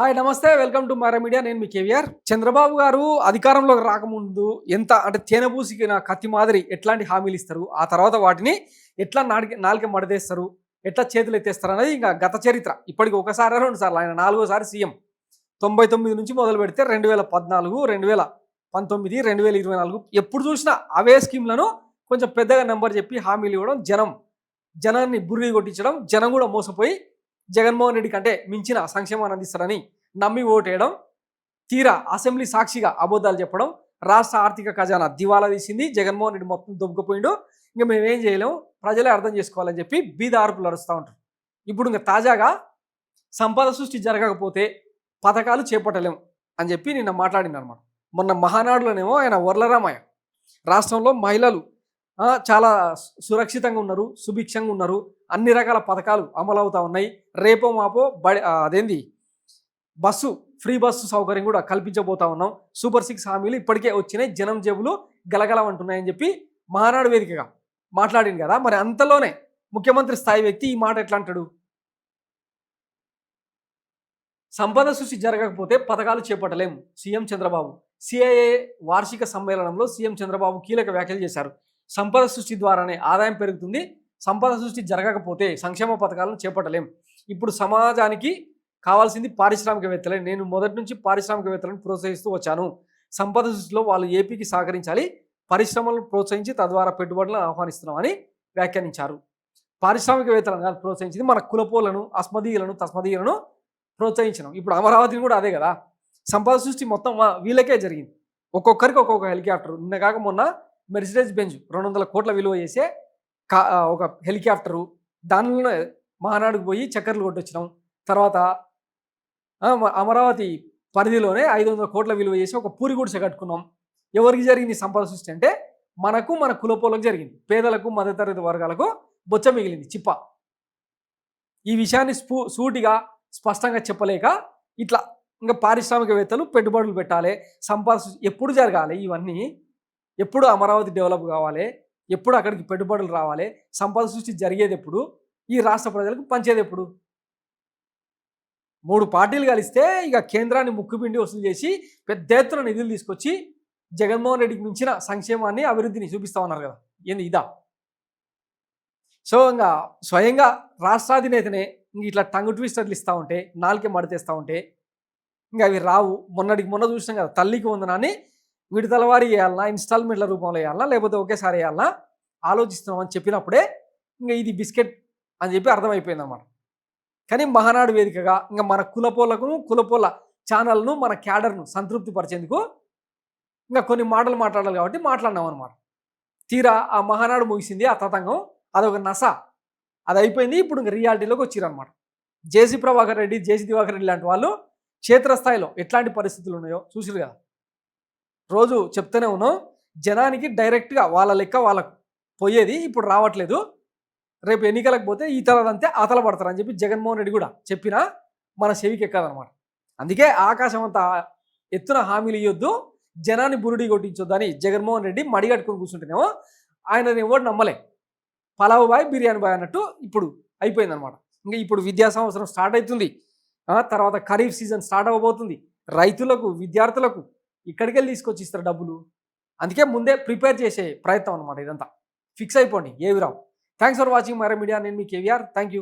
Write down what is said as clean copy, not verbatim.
Hi నమస్తే welcome to Mara media. నేను మీ కేవీఆర్. చంద్రబాబు గారు అధికారంలోకి రాకముందు ఎంత అంటే తేనెబూసికి నా కత్తి మాదిరి ఎట్లాంటి హామీలు ఇస్తారు, ఆ తర్వాత వాటిని ఎట్లా నాలుక మడదేస్తారు, ఎట్లా చేతులు ఎత్తేస్తారు అనేది ఇంకా గత చరిత్ర. ఇప్పటికి ఒకసారి రెండు సార్లు, ఆయన నాలుగోసారి సీఎం. 99 నుంచి మొదలు పెడితే 2014, 2019, 2024 ఎప్పుడు చూసినా అవే స్కీమ్లను కొంచెం పెద్దగా నెంబర్ చెప్పి హామీలు ఇవ్వడం, జనాన్ని బుర్రి కొట్టించడం, జనం కూడా మోసపోయి జగన్మోహన్ రెడ్డి కంటే మించిన సంక్షేమాన్ని అందిస్తారని నమ్మి ఓటేయడం, తీరా అసెంబ్లీ సాక్షిగా అబద్ధాలు చెప్పడం, రాష్ట్ర ఆర్థిక ఖజానా దివాలా తీసింది, జగన్మోహన్ రెడ్డి మొత్తం దొబ్బకపోయిండు, ఇంకా మేమేం చేయలేము, ప్రజలే అర్థం చేసుకోవాలని చెప్పి బీద ఆర్పులు అరుస్తూ ఉంటారు. ఇప్పుడు ఇంకా తాజాగా సంపద సృష్టి జరగకపోతే పథకాలు చేపట్టలేము అని చెప్పి నిన్న మాట్లాడింది అనమాట. మొన్న మహానాడులోనేమో ఆయన వర్లరామయ్య రాష్ట్రంలో మహిళలు చాలా సురక్షితంగా ఉన్నారు, సుభిక్షంగా ఉన్నారు, అన్ని రకాల పథకాలు అమలు అవుతూ ఉన్నాయి, రేపో మాపో ఫ్రీ బస్సు సౌకర్యం కూడా కల్పించబోతా ఉన్నాం, సూపర్ 6 హామీలు ఇప్పటికే వచ్చినాయి, జనం జేబులు గలగలమంటున్నాయని చెప్పి మహానాడు వేదికగా మాట్లాడింది కదా. మరి అంతలోనే ముఖ్యమంత్రి స్థాయి వ్యక్తి ఈ మాట ఎట్లా అంటాడు? సంపద సృష్టి జరగకపోతే పథకాలు చేపట్టలేం సీఎం చంద్రబాబు. సిఐఏ వార్షిక సమ్మేళనంలో సీఎం చంద్రబాబు కీలక వ్యాఖ్యలు చేశారు. సంపద సృష్టి ద్వారానే ఆదాయం పెరుగుతుంది, సంపద సృష్టి జరగకపోతే సంక్షేమ పథకాలను చేపట్టలేం. ఇప్పుడు సమాజానికి కావాల్సింది పారిశ్రామికవేత్తలే. నేను మొదటి నుంచి పారిశ్రామికవేత్తలను ప్రోత్సహిస్తూ వచ్చాను. సంపద సృష్టిలో వాళ్ళు ఏపీకి సహకరించాలి, పరిశ్రమలను ప్రోత్సహించి తద్వారా పెట్టుబడులను ఆహ్వానిస్తున్నామని వ్యాఖ్యానించారు. పారిశ్రామికవేత్తలను ప్రోత్సహించింది మన కులపోలను, తస్మదీయులను ప్రోత్సహించడం. ఇప్పుడు అమరావతిని కూడా అదే కదా. సంపద సృష్టి మొత్తం వీళ్ళకే జరిగింది. ఒక్కొక్కరికి ఒక్కొక్క హెలికాప్టర్. నిన్న కాక మొన్న మెర్సిడెస్ బెంజ్ 200 కోట్ల విలువ చేసే ఒక హెలికాప్టరు, దానిలోనే మహానాడుకు పోయి చక్కర్లు కొట్టొచ్చినాం. తర్వాత అమరావతి పరిధిలోనే 500 కోట్ల విలువ చేసి ఒక పూరి గుడిసె కట్టుకున్నాం. ఎవరికి జరిగింది సంపద సృష్టి అంటే? మనకు, మన కులపోలకు జరిగింది. పేదలకు, మధ్యతరగతి వర్గాలకు బొచ్చ మిగిలింది, చిప్ప. ఈ విషయాన్ని సూటిగా స్పష్టంగా చెప్పలేక ఇట్లా ఇంకా పారిశ్రామికవేత్తలు పెట్టుబడులు పెట్టాలి, సంపద ఎప్పుడు జరగాలి, ఇవన్నీ ఎప్పుడు అమరావతి డెవలప్ కావాలి, ఎప్పుడు అక్కడికి పెట్టుబడులు రావాలి, సంపద సృష్టి జరిగేది ఎప్పుడు, ఈ రాష్ట్ర ప్రజలకు పంచేది ఎప్పుడు? 3 పార్టీలు కలిస్తే ఇక కేంద్రాన్ని ముక్కుపిండి వసూలు చేసి పెద్ద ఎత్తున నిధులు తీసుకొచ్చి జగన్మోహన్ రెడ్డికి మించిన సంక్షేమాన్ని, అభివృద్ధిని చూపిస్తా ఉన్నారు కదా. ఏంది ఇదా? సో ఇంకా స్వయంగా రాష్ట్రాధినేతనే ఇంక ఇట్లా టంగు ట్విస్టర్లు ఇస్తూ ఉంటే, నాలుకే మడతేస్తూ ఉంటే ఇంకా అవి రావు. మొన్న చూసినాం కదా, తల్లికి వందనాన్ని విడతల వారి వేయాలన్నా, ఇన్స్టాల్మెంట్ల రూపంలో వేయాలన్నా, లేకపోతే ఒకేసారి వేయాలన్నా ఆలోచిస్తున్నామని చెప్పినప్పుడే ఇంకా ఇది బిస్కెట్ అని చెప్పి అర్థమైపోయింది అన్నమాట. కానీ మహానాడు వేదికగా ఇంకా మన కులపోల ఛానల్ను, మన క్యాడర్ను సంతృప్తి పరిచేందుకు ఇంకా కొన్ని మాటలు మాట్లాడాలి కాబట్టి మాట్లాడినాం అనమాట. తీరా ఆ మహానాడు ముగిసింది, ఆ తతంగం అదొక నస, అది అయిపోయింది. ఇప్పుడు ఇంకా రియాలిటీలోకి వచ్చిరనమాట. జేసీ ప్రభాకర్ రెడ్డి, జేసీ దివాకర్ రెడ్డి లాంటి వాళ్ళు క్షేత్రస్థాయిలో ఎట్లాంటి పరిస్థితులు ఉన్నాయో చూసిరు కదా. రోజు చెప్తూనే ఉన్నాం, జనానికి డైరెక్ట్గా వాళ్ళ లెక్క వాళ్ళకు పోయేది ఇప్పుడు రావట్లేదు, రేపు ఎన్నికలకు పోతే ఈ తలదంతే ఆతల పడతారని చెప్పి జగన్మోహన్ రెడ్డి కూడా చెప్పినా మన చెవికి ఎక్కదనమాట. అందుకే ఆకాశం అంతా ఎత్తున హామీలు ఇవ్వద్దు, జనాన్ని బురుడి కొట్టించొద్దు అని జగన్మోహన్ రెడ్డి మడిగట్టుకుని కూర్చుంటేనేమో ఆయనని ఎవరు నమ్మలే. పలావు బాయ్, బిర్యానీ బాయ్ అన్నట్టు ఇప్పుడు అయిపోయిందనమాట. ఇంకా ఇప్పుడు విద్యా సంవత్సరం స్టార్ట్ అవుతుంది, తర్వాత ఖరీఫ్ సీజన్ స్టార్ట్ అవ్వబోతుంది. రైతులకు, విద్యార్థులకు ఇక్కడికి వెళ్ళి తీసుకొచ్చి ఇస్తారు డబ్బులు. అందుకే ముందే ప్రిపేర్ చేసే ప్రయత్నం అనమాట ఇదంతా. ఫిక్స్ అయిపోండి, ఏవి రావు. Thanks for watching Mara media. నేను మీ కేవీఆర్. Thank you.